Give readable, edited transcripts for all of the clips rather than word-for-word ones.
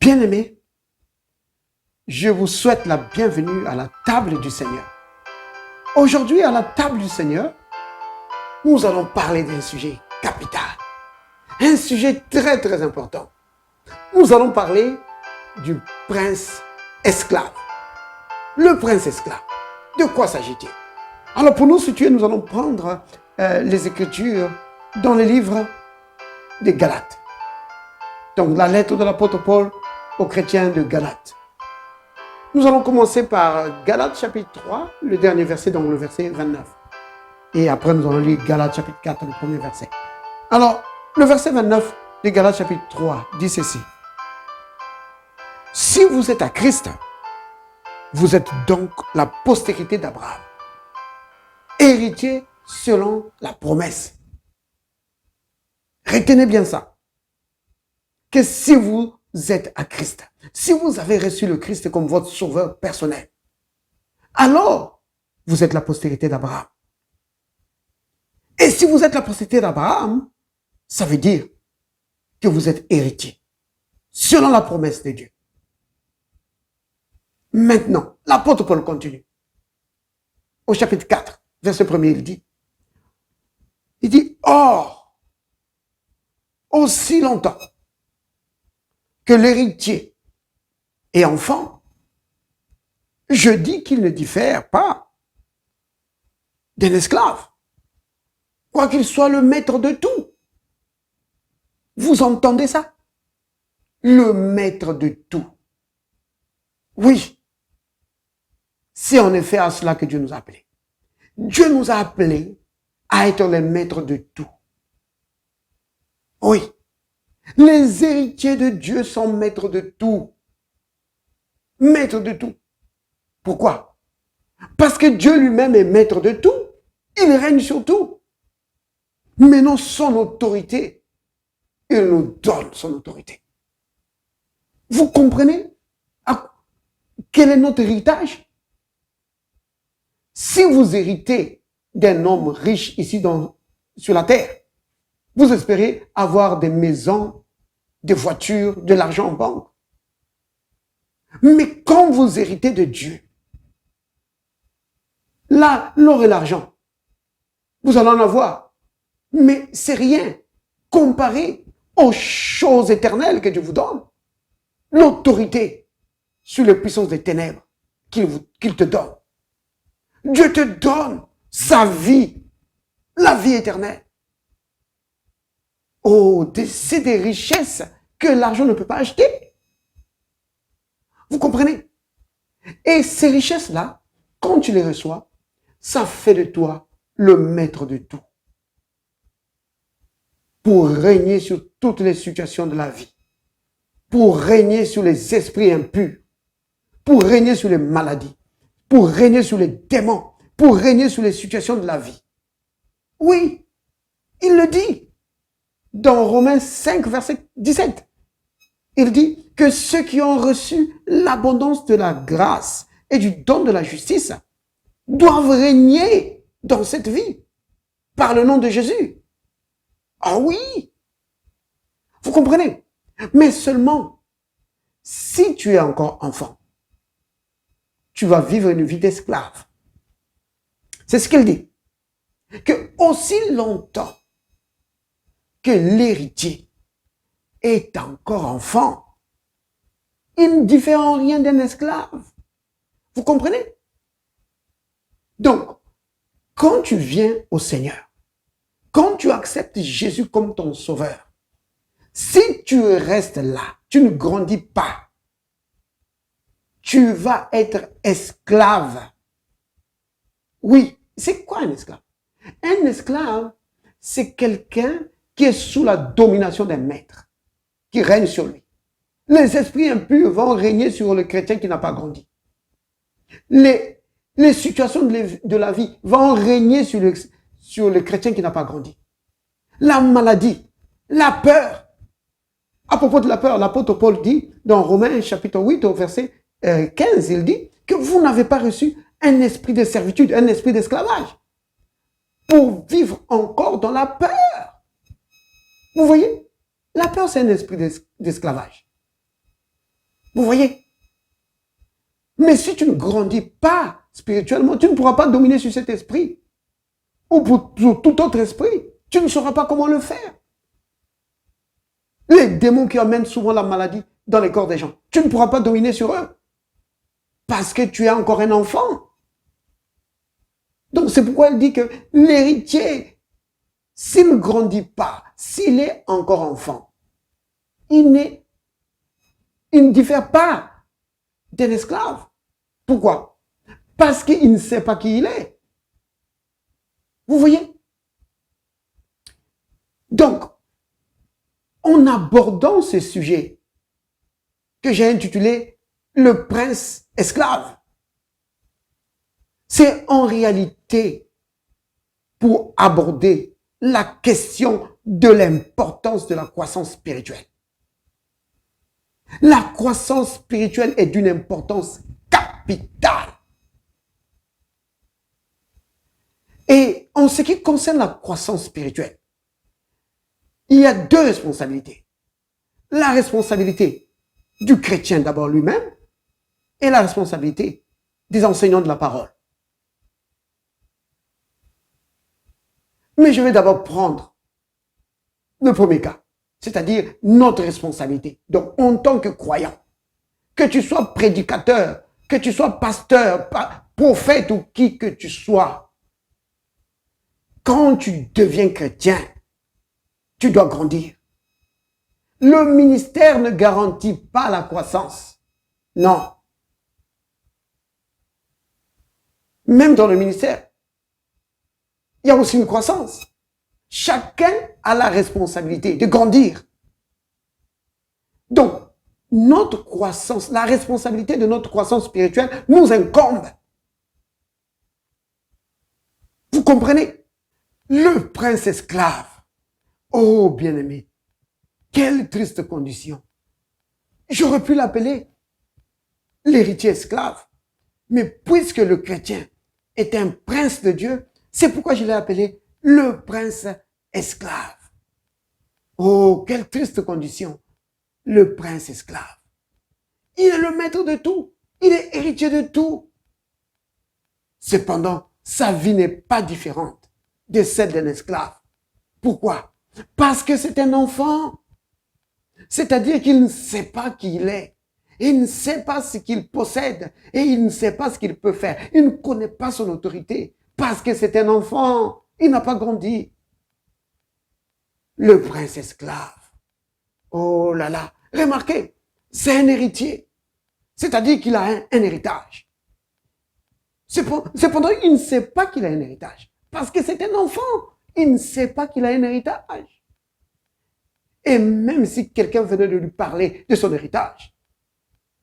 Bien-aimés, je vous souhaite la bienvenue à la table du Seigneur. Aujourd'hui, à la table du Seigneur, nous allons parler d'un sujet capital, un sujet très très important. Nous allons parler du prince esclave. Le prince esclave. De quoi s'agit-il? Alors pour nous situer, nous allons prendre les Écritures dans le livre des Galates. Donc la lettre de l'apôtre Paul aux chrétiens de Galates. Nous allons commencer par Galates chapitre 3, le dernier verset, donc le verset 29. Et après nous allons lire Galates chapitre 4, le premier verset. Alors, le verset 29 de Galates chapitre 3 dit ceci. Si vous êtes à Christ, vous êtes donc la postérité d'Abraham, héritier selon la promesse. Retenez bien ça. Que si vous êtes à Christ, si vous avez reçu le Christ comme votre sauveur personnel, alors vous êtes la postérité d'Abraham. Et si vous êtes la postérité d'Abraham, ça veut dire que vous êtes héritier, selon la promesse de Dieu. Maintenant, l'apôtre Paul continue. Au chapitre 4, verset 1er, il dit, or, aussi longtemps que l'héritier est enfant, je dis qu'il ne diffère pas d'un esclave, quoiqu'il soit le maître de tout. Vous entendez ça? Le maître de tout. Oui, c'est en effet à cela que Dieu nous a appelés. Dieu nous a appelés à être les maîtres de tout. Oui. Les héritiers de Dieu sont maîtres de tout. Maîtres de tout. Pourquoi? Parce que Dieu lui-même est maître de tout. Il règne sur tout. Mais non son autorité. Il nous donne son autorité. Vous comprenez? Quel est notre héritage? Si vous héritez d'un homme riche ici sur la terre, vous espérez avoir des maisons, des voitures, de l'argent en banque. Mais quand vous héritez de Dieu, là, l'or et l'argent, vous allez en avoir. Mais c'est rien comparé aux choses éternelles que Dieu vous donne. L'autorité sur les puissances des ténèbres qu'il te donne. Dieu te donne sa vie, la vie éternelle. Oh, c'est des richesses que l'argent ne peut pas acheter. Vous comprenez? Et ces richesses-là, quand tu les reçois, ça fait de toi le maître de tout. Pour régner sur toutes les situations de la vie. Pour régner sur les esprits impurs. Pour régner sur les maladies. Pour régner sur les démons. Pour régner sur les situations de la vie. Oui, il le dit. Dans Romains 5, verset 17, il dit que ceux qui ont reçu l'abondance de la grâce et du don de la justice doivent régner dans cette vie par le nom de Jésus. Ah oui, vous comprenez? Mais seulement, si tu es encore enfant, tu vas vivre une vie d'esclave. C'est ce qu'il dit. Que aussi longtemps que l'héritier est encore enfant, il ne diffère en rien d'un esclave. Vous comprenez? Donc, quand tu viens au Seigneur, quand tu acceptes Jésus comme ton sauveur, si tu restes là, tu ne grandis pas, tu vas être esclave. Oui, c'est quoi un esclave? Un esclave, c'est quelqu'un qui est sous la domination d'un maître, qui règne sur lui. Les esprits impurs vont régner sur le chrétien qui n'a pas grandi. Les situations de la vie vont régner sur le chrétien qui n'a pas grandi. La maladie, la peur. À propos de la peur, l'apôtre Paul dit, dans Romains chapitre 8, au verset 15, il dit que vous n'avez pas reçu un esprit de servitude, un esprit d'esclavage, pour vivre encore dans la peur. Vous voyez? La peur, c'est un esprit d'esclavage. Vous voyez? Mais si tu ne grandis pas spirituellement, tu ne pourras pas dominer sur cet esprit ou sur tout autre esprit. Tu ne sauras pas comment le faire. Les démons qui amènent souvent la maladie dans les corps des gens, tu ne pourras pas dominer sur eux parce que tu es encore un enfant. Donc c'est pourquoi elle dit que l'héritier, s'il ne grandit pas, s'il est encore enfant, il ne diffère pas d'un esclave. Pourquoi? Parce qu'il ne sait pas qui il est. Vous voyez? Donc, en abordant ce sujet que j'ai intitulé « Le prince esclave », c'est en réalité pour aborder la question de l'importance de la croissance spirituelle. La croissance spirituelle est d'une importance capitale. Et en ce qui concerne la croissance spirituelle, il y a deux responsabilités. La responsabilité du chrétien d'abord lui-même et la responsabilité des enseignants de la parole. Mais je vais d'abord prendre le premier cas, c'est-à-dire notre responsabilité. Donc, en tant que croyant, que tu sois prédicateur, que tu sois pasteur, prophète ou qui que tu sois, quand tu deviens chrétien, tu dois grandir. Le ministère ne garantit pas la croissance. Non. Même dans le ministère, il y a aussi une croissance. Chacun a la responsabilité de grandir. Donc, notre croissance, la responsabilité de notre croissance spirituelle nous incombe. Vous comprenez? Le prince esclave. Oh, bien-aimé, quelle triste condition. J'aurais pu l'appeler l'héritier esclave. Mais puisque le chrétien est un prince de Dieu, c'est pourquoi je l'ai appelé le prince esclave. Oh, quelle triste condition. Le prince esclave. Il est le maître de tout. Il est héritier de tout. Cependant, sa vie n'est pas différente de celle d'un esclave. Pourquoi? Parce que c'est un enfant. C'est-à-dire qu'il ne sait pas qui il est. Il ne sait pas ce qu'il possède et il ne sait pas ce qu'il peut faire. Il ne connaît pas son autorité parce que c'est un enfant. Il n'a pas grandi. Le prince esclave. Oh là là. Remarquez, c'est un héritier. C'est-à-dire qu'il a un héritage. Cependant, il ne sait pas qu'il a un héritage parce que c'est un enfant. Il ne sait pas qu'il a un héritage. Et même si quelqu'un venait de lui parler de son héritage,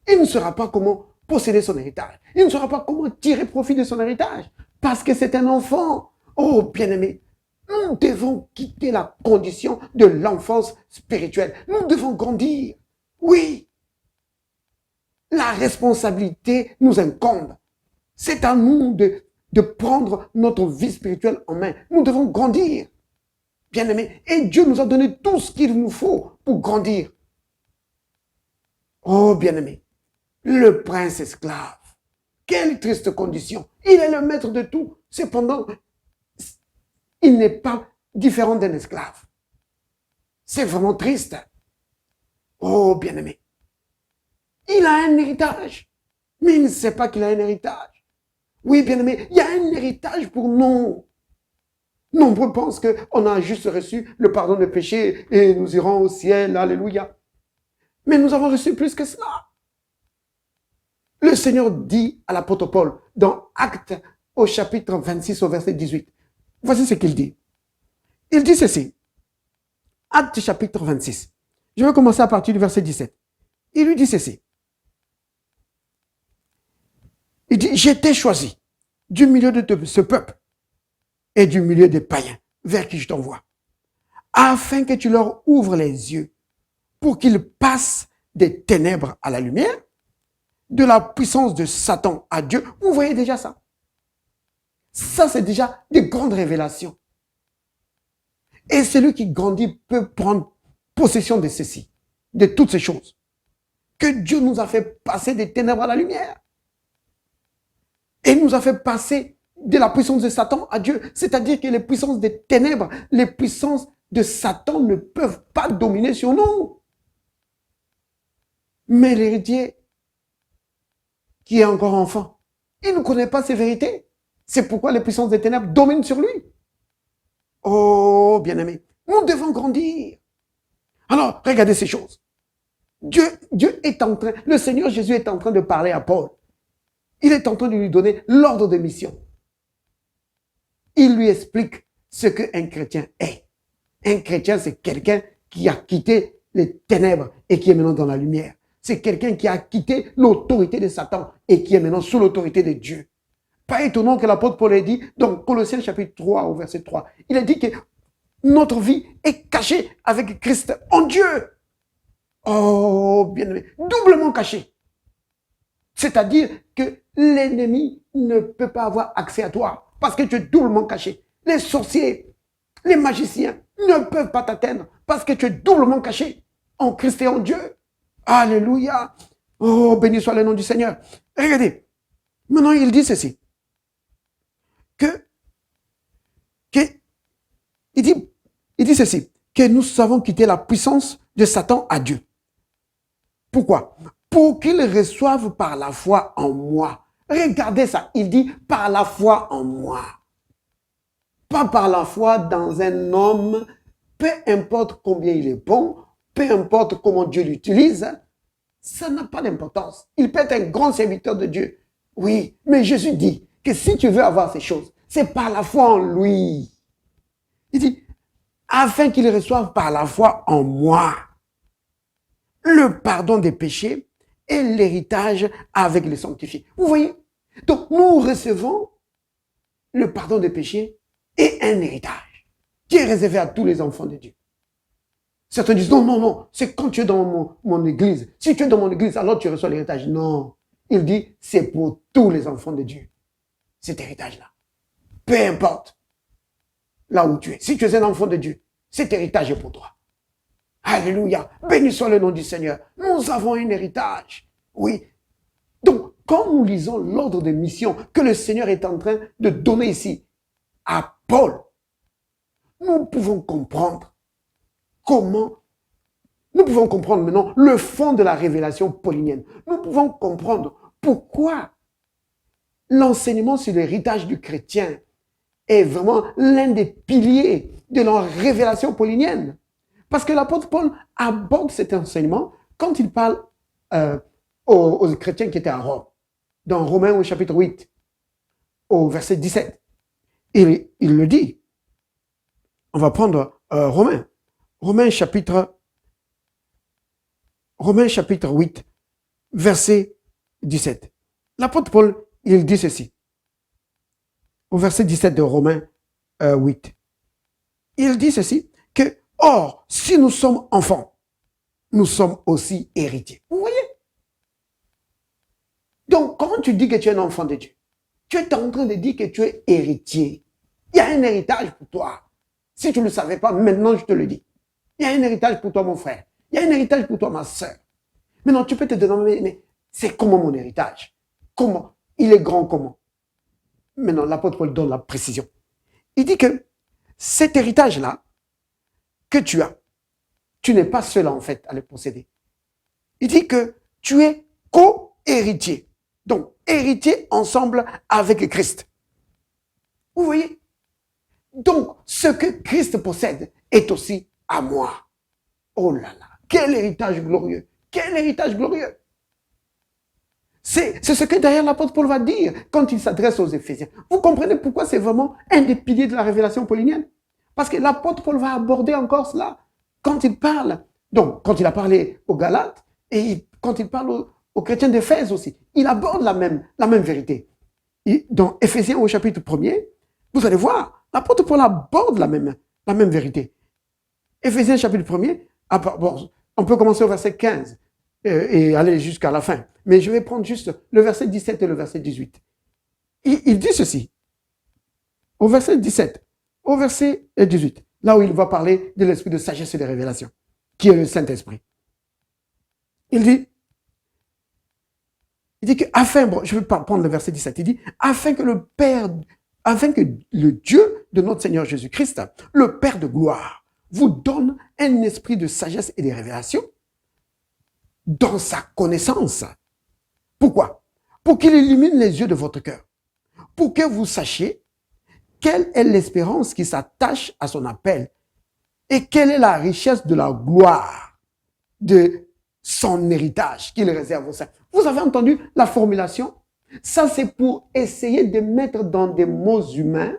il ne saura pas comment posséder son héritage. Il ne saura pas comment tirer profit de son héritage. Parce que c'est un enfant. Oh, bien-aimé, nous devons quitter la condition de l'enfance spirituelle. Nous devons grandir. Oui. La responsabilité nous incombe. C'est à nous de prendre notre vie spirituelle en main. Nous devons grandir. Bien-aimé. Et Dieu nous a donné tout ce qu'il nous faut pour grandir. Oh, bien-aimé. Le prince esclave. Quelle triste condition. Il est le maître de tout. Cependant, il n'est pas différent d'un esclave. C'est vraiment triste. Oh, bien-aimé. Il a un héritage. Mais il ne sait pas qu'il a un héritage. Oui, bien-aimé, il y a un héritage pour nous. Nombreux pensent qu'on a juste reçu le pardon des péchés et nous irons au ciel. Alléluia. Mais nous avons reçu plus que cela. Le Seigneur dit à l'apôtre Paul dans Actes au chapitre 26 au verset 18. Voici ce qu'il dit. Il dit ceci. Actes chapitre 26. Je vais commencer à partir du verset 17. Il lui dit ceci. Il dit, j'étais choisi du milieu de ce peuple et du milieu des païens vers qui je t'envoie, afin que tu leur ouvres les yeux pour qu'ils passent des ténèbres à la lumière, de la puissance de Satan à Dieu. Vous voyez déjà ça? Ça, c'est déjà des grandes révélations. Et celui qui grandit peut prendre possession de ceci, de toutes ces choses. que Dieu nous a fait passer des ténèbres à la lumière. Et nous a fait passer de la puissance de Satan à Dieu. C'est-à-dire que les puissances des ténèbres, les puissances de Satan ne peuvent pas dominer sur nous. Mais l'héritier, qui est encore enfant, il ne connaît pas ces vérités. C'est pourquoi les puissances des ténèbres dominent sur lui. Oh, bien-aimé, nous devons grandir. Alors, regardez ces choses. Dieu est en train, le Seigneur Jésus est en train de parler à Paul. Il est en train de lui donner l'ordre de mission. Il lui explique ce qu'un chrétien est. Un chrétien, c'est quelqu'un qui a quitté les ténèbres et qui est maintenant dans la lumière. C'est quelqu'un qui a quitté l'autorité de Satan et qui est maintenant sous l'autorité de Dieu. Pas étonnant que l'apôtre Paul ait dit, dans Colossiens chapitre 3 au verset 3, il a dit que notre vie est cachée avec Christ en Dieu. Oh, bien-aimé, doublement cachée. C'est-à-dire que l'ennemi ne peut pas avoir accès à toi parce que tu es doublement caché. Les sorciers, les magiciens ne peuvent pas t'atteindre parce que tu es doublement caché en Christ et en Dieu. Alléluia. Oh, béni soit le nom du Seigneur. Regardez, maintenant il dit ceci. Il dit ceci, que nous avons quitté la puissance de Satan à Dieu. Pourquoi? Pour qu'il reçoive par la foi en moi. Regardez ça, il dit par la foi en moi. Pas par la foi dans un homme, peu importe combien il est bon, peu importe comment Dieu l'utilise, ça n'a pas d'importance. Il peut être un grand serviteur de Dieu. Oui, mais Jésus dit que si tu veux avoir ces choses, c'est par la foi en lui. Il dit, afin qu'il reçoive par la foi en moi le pardon des péchés et l'héritage avec les sanctifiés. Vous voyez? Donc, nous recevons le pardon des péchés et un héritage qui est réservé à tous les enfants de Dieu. Certains disent, non, non, non, c'est quand tu es dans mon église. Si tu es dans mon église, alors tu reçois l'héritage. Non. Il dit, c'est pour tous les enfants de Dieu, cet héritage-là. Peu importe là où tu es. Si tu es un enfant de Dieu, cet héritage est pour toi. Alléluia. Béni soit le nom du Seigneur. Nous avons un héritage. Oui. Donc, quand nous lisons l'ordre de mission que le Seigneur est en train de donner ici à Paul, nous pouvons comprendre nous pouvons comprendre maintenant le fond de la révélation paulinienne. Nous pouvons comprendre pourquoi l'enseignement sur l'héritage du chrétien est vraiment l'un des piliers de la révélation paulinienne. Parce que l'apôtre Paul aborde cet enseignement quand il parle aux chrétiens qui étaient à Rome. Dans Romains au chapitre 8, au verset 17. Il le dit. On va prendre Romains chapitre 8, verset 17. L'apôtre Paul, il dit ceci. Au verset 17 de Romains 8. Il dit ceci, que, or, si nous sommes enfants, nous sommes aussi héritiers. Vous voyez? Donc, quand tu dis que tu es un enfant de Dieu, tu es en train de dire que tu es héritier. Il y a un héritage pour toi. Si tu ne le savais pas, maintenant je te le dis. Il y a un héritage pour toi, mon frère. Il y a un héritage pour toi, ma soeur. Maintenant, tu peux te demander, mais c'est comment mon héritage? Comment? Il est grand comment? Maintenant, l'apôtre Paul donne la précision. Il dit que cet héritage-là que tu as, tu n'es pas seul en fait à le posséder. Il dit que tu es co-héritier. Donc, héritier ensemble avec Christ. Vous voyez? Donc, ce que Christ possède est aussi à moi. Oh là là, quel héritage glorieux! Quel héritage glorieux! C'est ce que d'ailleurs l'apôtre Paul va dire quand il s'adresse aux Éphésiens. Vous comprenez pourquoi c'est vraiment un des piliers de la révélation paulinienne? Parce que l'apôtre Paul va aborder encore cela quand il parle. Donc, quand il a parlé aux Galates et quand il parle aux chrétiens d'Éphèse aussi, il aborde la même vérité. Et dans Éphésiens au chapitre 1er, vous allez voir, l'apôtre Paul aborde la même vérité. Éphésiens chapitre 1er, bon, on peut commencer au verset 15 et aller jusqu'à la fin. Mais je vais prendre juste le verset 17 et le verset 18. Il dit ceci. Au verset 17, au verset 18, là où il va parler de l'esprit de sagesse et de révélation, qui est le Saint-Esprit. Il dit, Il dit que, bon, je vais pas prendre le verset 17, il dit, afin que le Dieu de notre Seigneur Jésus-Christ, le Père de gloire, vous donne un esprit de sagesse et de révélation dans sa connaissance. Pourquoi? Pour qu'il illumine les yeux de votre cœur, pour que vous sachiez quelle est l'espérance qui s'attache à son appel et quelle est la richesse de la gloire de son héritage qu'il réserve aux saints. Vous avez entendu la formulation? Ça, c'est pour essayer de mettre dans des mots humains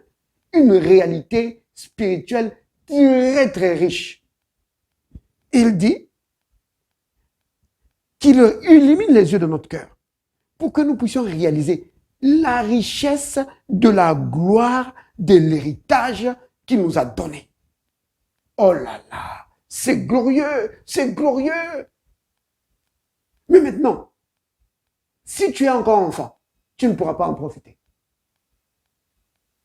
une réalité spirituelle très, très riche. Il dit qu'il illumine les yeux de notre cœur pour que nous puissions réaliser la richesse de la gloire de l'héritage qu'il nous a donné. Oh là là, c'est glorieux, c'est glorieux. Mais maintenant, si tu es encore enfant, tu ne pourras pas en profiter.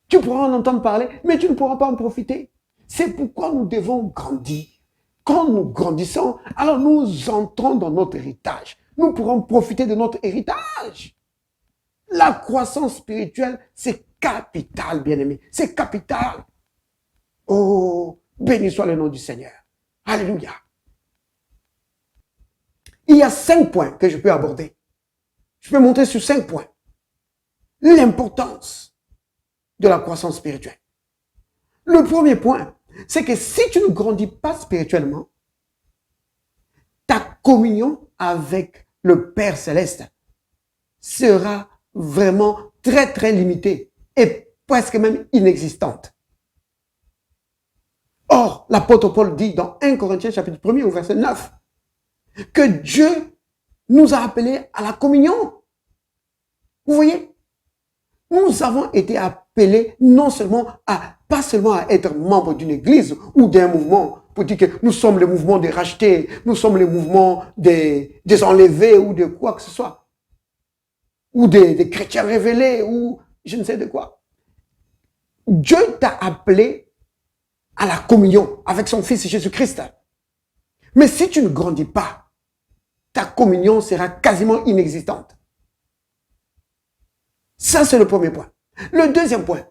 Tu pourras en entendre parler, mais tu ne pourras pas en profiter. C'est pourquoi nous devons grandir. Quand nous grandissons, alors nous entrons dans notre héritage. Nous pourrons profiter de notre héritage. La croissance spirituelle, c'est capital, bien-aimé. C'est capital. Oh, béni soit le nom du Seigneur. Alléluia. Il y a 5 points que je peux aborder. Je peux monter sur 5 points. L'importance de la croissance spirituelle. Le premier point, c'est que si tu ne grandis pas spirituellement, ta communion avec le Père Céleste sera vraiment très, très limitée et presque même inexistante. Or, l'apôtre Paul dit dans 1 Corinthiens chapitre 1 au verset 9 que Dieu nous a appelés à la communion. Vous voyez? Nous avons été appelés pas seulement à être membres d'une église ou d'un mouvement, pour dire que nous sommes le mouvement des rachetés, nous sommes le mouvement des enlevés ou de quoi que ce soit, ou des chrétiens révélés ou je ne sais de quoi. Dieu t'a appelé à la communion avec son Fils Jésus-Christ. Mais si tu ne grandis pas, ta communion sera quasiment inexistante. Ça, c'est le premier point. Le deuxième point,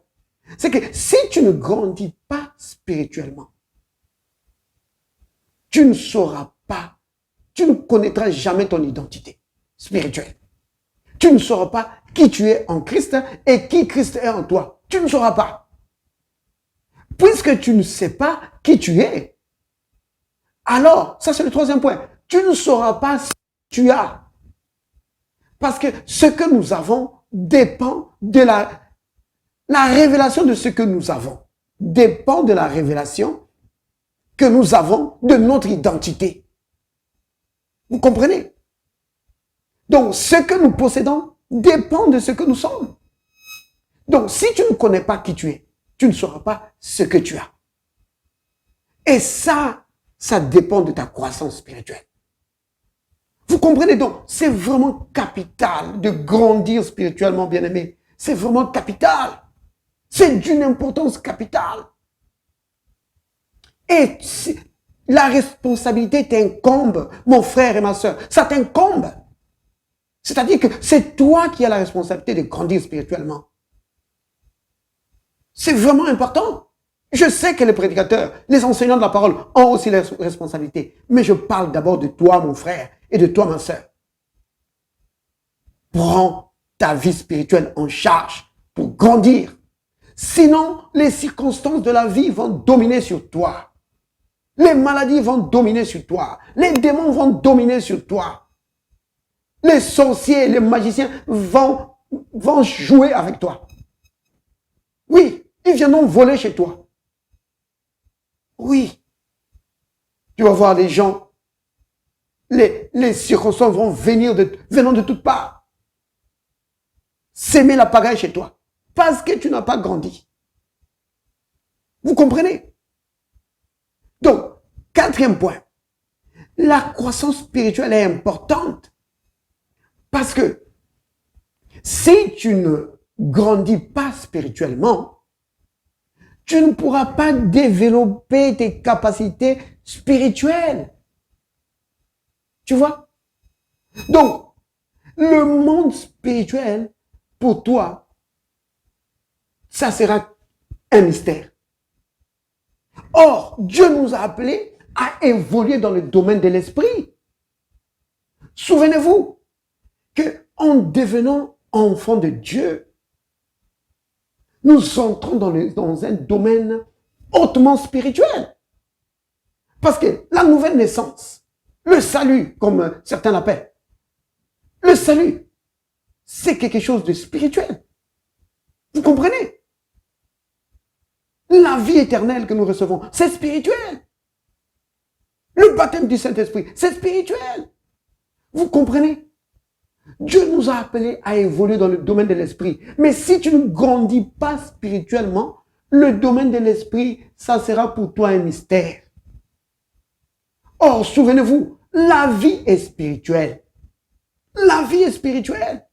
c'est que si tu ne grandis pas spirituellement, tu ne sauras pas, tu ne connaîtras jamais ton identité spirituelle. Tu ne sauras pas qui tu es en Christ et qui Christ est en toi. Tu ne sauras pas. Puisque tu ne sais pas qui tu es, alors, ça c'est le troisième point, tu ne sauras pas ce que tu as. Parce que ce que nous avons dépend de la révélation de ce que nous avons. Dépend de la révélation que nous avons de notre identité. Vous comprenez? Donc, ce que nous possédons dépend de ce que nous sommes. Donc, si tu ne connais pas qui tu es, tu ne sauras pas ce que tu as. Et ça dépend de ta croissance spirituelle. Vous comprenez donc, c'est vraiment capital de grandir spirituellement, bien-aimé. C'est vraiment capital. C'est d'une importance capitale. Et la responsabilité t'incombe, mon frère et ma soeur. Ça t'incombe. C'est-à-dire que c'est toi qui as la responsabilité de grandir spirituellement. C'est vraiment important. Je sais que les prédicateurs, les enseignants de la parole ont aussi la responsabilité. Mais je parle d'abord de toi, mon frère, et de toi, ma soeur. Prends ta vie spirituelle en charge pour grandir. Sinon, les circonstances de la vie vont dominer sur toi. Les maladies vont dominer sur toi. Les démons vont dominer sur toi. Les sorciers, les magiciens vont jouer avec toi. Oui, ils viendront voler chez toi. Oui. Tu vas voir les gens, les circonstances vont venant de toutes parts. S'aimer la pagaille chez toi. Parce que tu n'as pas grandi. Vous comprenez? Donc, quatrième point. La croissance spirituelle est importante. Parce que si tu ne grandis pas spirituellement, tu ne pourras pas développer tes capacités spirituelles. Tu vois? Donc, Le monde spirituel, pour toi, ça sera un mystère. Or, Dieu nous a appelés à évoluer dans le domaine de l'esprit. Souvenez-vous qu'en devenant enfants de Dieu, nous entrons dans un domaine hautement spirituel. Parce que la nouvelle naissance, le salut, comme certains l'appellent, le salut, c'est quelque chose de spirituel. Vous comprenez? La vie éternelle que nous recevons, c'est spirituel. Le baptême du Saint-Esprit, c'est spirituel. Vous comprenez? Dieu nous a appelés à évoluer dans le domaine de l'esprit. Mais si tu ne grandis pas spirituellement, le domaine de l'esprit, ça sera pour toi un mystère. Or, souvenez-vous, la vie est spirituelle. La vie est spirituelle.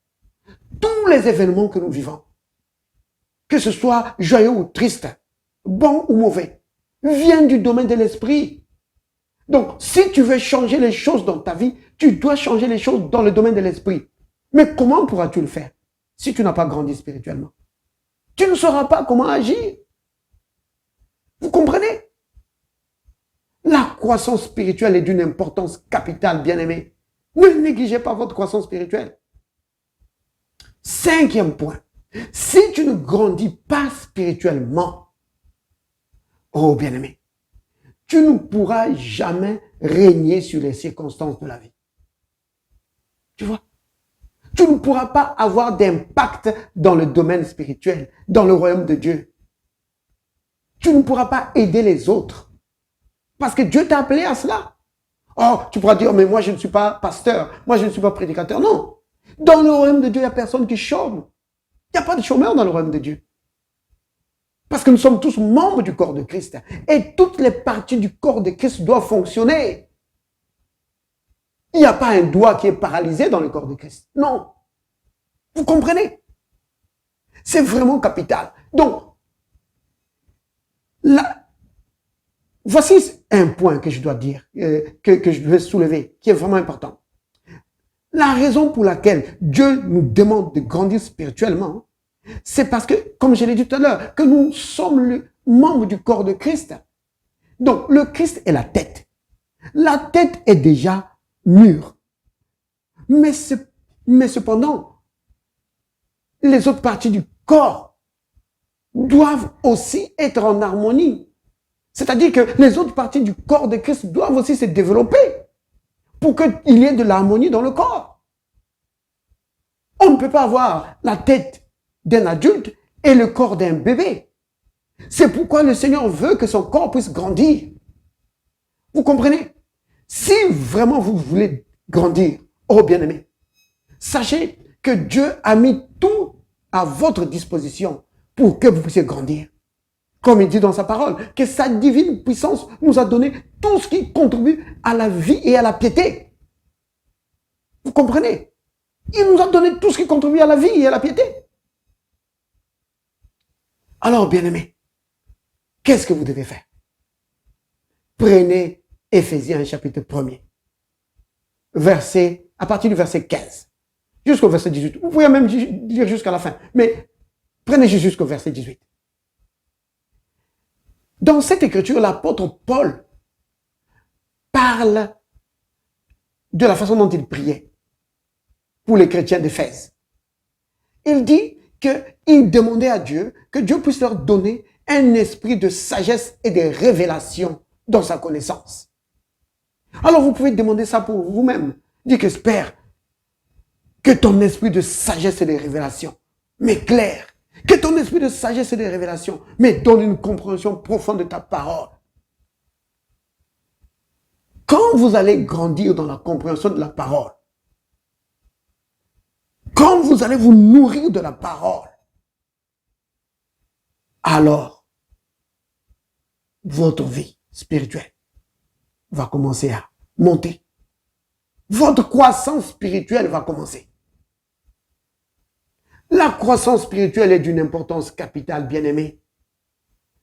Tous les événements que nous vivons, que ce soit joyeux ou triste, bon ou mauvais, viennent du domaine de l'esprit. Donc, si tu veux changer les choses dans ta vie, tu dois changer les choses dans le domaine de l'esprit. Mais comment pourras-tu le faire si tu n'as pas grandi spirituellement? Tu ne sauras pas comment agir. Vous comprenez? La croissance spirituelle est d'une importance capitale, bien-aimés. Ne négligez pas votre croissance spirituelle. 5e point. Si tu ne grandis pas spirituellement, oh bien-aimé, tu ne pourras jamais régner sur les circonstances de la vie. Tu vois? Tu ne pourras pas avoir d'impact dans le domaine spirituel, dans le royaume de Dieu. Tu ne pourras pas aider les autres. Parce que Dieu t'a appelé à cela. Oh, tu pourras dire, mais moi je ne suis pas pasteur, moi je ne suis pas prédicateur. Non. Dans le royaume de Dieu, il n'y a personne qui chôme. Il n'y a pas de chômeur dans le royaume de Dieu. Parce que nous sommes tous membres du corps de Christ. Et toutes les parties du corps de Christ doivent fonctionner. Il n'y a pas un doigt qui est paralysé dans le corps de Christ. Non. Vous comprenez? C'est vraiment capital. Donc, là, voici un point que je dois dire, que je vais soulever, qui est vraiment important. La raison pour laquelle Dieu nous demande de grandir spirituellement, c'est parce que, comme je l'ai dit tout à l'heure, que nous sommes le membre du corps de Christ. Donc, le Christ est la tête. La tête est déjà mûre. Mais cependant, les autres parties du corps doivent aussi être en harmonie. C'est-à-dire que les autres parties du corps de Christ doivent aussi se développer pour qu'il y ait de l'harmonie dans le corps. On ne peut pas avoir la tête d'un adulte et le corps d'un bébé. C'est pourquoi le Seigneur veut que son corps puisse grandir. Vous comprenez? Si vraiment vous voulez grandir, oh bien-aimé, sachez que Dieu a mis tout à votre disposition pour que vous puissiez grandir. Comme il dit dans sa parole, que sa divine puissance nous a donné tout ce qui contribue à la vie et à la piété. Vous comprenez? Il nous a donné tout ce qui contribue à la vie et à la piété. Alors, bien-aimés, qu'est-ce que vous devez faire? Prenez Éphésiens chapitre 1er, à partir du verset 15, jusqu'au verset 18. Vous pouvez même lire jusqu'à la fin, mais prenez jusqu'au verset 18. Dans cette écriture, l'apôtre Paul parle de la façon dont il priait pour les chrétiens d'Éphèse. Il dit qu'il demandait à Dieu que Dieu puisse leur donner un esprit de sagesse et de révélation dans sa connaissance. Alors vous pouvez demander ça pour vous-même. Dites que Père, que ton esprit de sagesse et de révélation m'éclaire. Que ton esprit de sagesse et de révélation me donne une compréhension profonde de ta parole. Quand vous allez grandir dans la compréhension de la parole, quand vous allez vous nourrir de la parole, alors votre vie spirituelle va commencer à monter. Votre croissance spirituelle va commencer. La croissance spirituelle est d'une importance capitale, bien-aimé.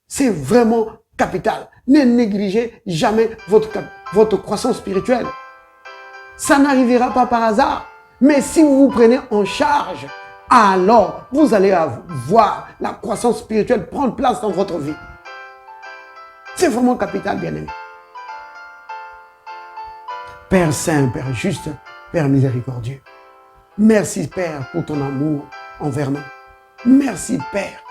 C'est vraiment capital. Ne négligez jamais votre croissance spirituelle. Ça n'arrivera pas par hasard. Mais si vous vous prenez en charge, alors vous allez voir la croissance spirituelle prendre place dans votre vie. C'est vraiment capital, bien-aimé. Père saint, Père juste, Père miséricordieux. Merci, Père, pour ton amour envers nous. Merci, Père,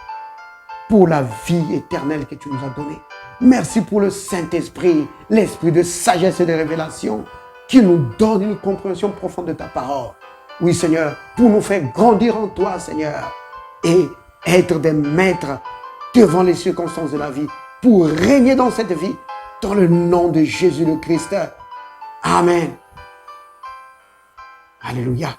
pour la vie éternelle que tu nous as donnée. Merci pour le Saint-Esprit, l'esprit de sagesse et de révélation qui nous donne une compréhension profonde de ta parole. Oui, Seigneur, pour nous faire grandir en toi, Seigneur, et être des maîtres devant les circonstances de la vie, pour régner dans cette vie, dans le nom de Jésus le Christ. Amen. Alléluia.